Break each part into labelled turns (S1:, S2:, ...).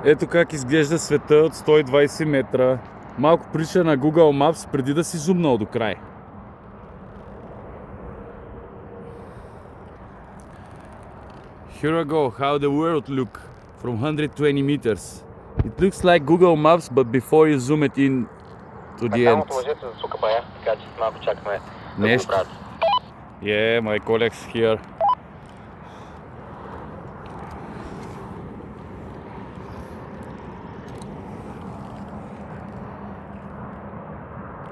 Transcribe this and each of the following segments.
S1: Ето как изглежда света от 120 метра. Малко прилича на Google Maps преди да си зумнал до край. Here I go, how the world look from 120 meters. It looks like Google Maps, but before you zoom it in to the end.
S2: Самото лъже се засука бая, така че малко чакаме да го
S1: Нещо.
S2: правят.
S1: Yeah, my colleagues here.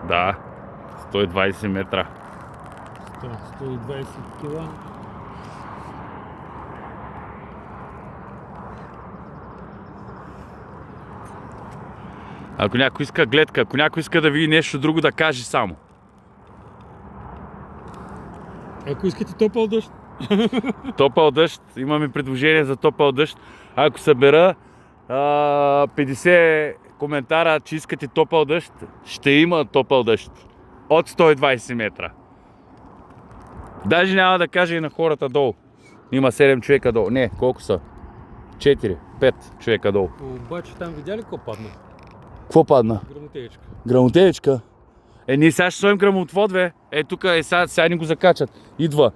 S1: Да, 120 метра.
S3: 120 кила.
S1: Ако някой иска гледка, ако някой иска да види нещо друго, да каже само.
S3: Ако искате топъл дъжд,
S1: Топъл дъжд, имаме предложение за топъл дъжд. Ако събера 50 коментара, че искате топъл дъжд, ще има топъл дъжд. От 120 метра. Даже няма да кажа и на хората долу. Има 7 човека долу. Не, колко са? 4, 5 човека долу.
S3: обаче там видя ли какво падна?
S1: Какво падна?
S3: Грамотеечка.
S1: Грамотевичка. Ние сега ще сложим грамотвод, бе. Тук сега ни го закачат. Идва.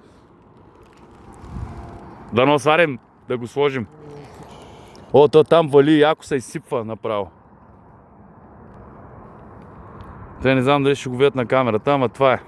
S1: Да не сварим, да го сложим. О, то там вали, яко се изсипва направо. Те не знам дали ще го видят на камерата, ама това е.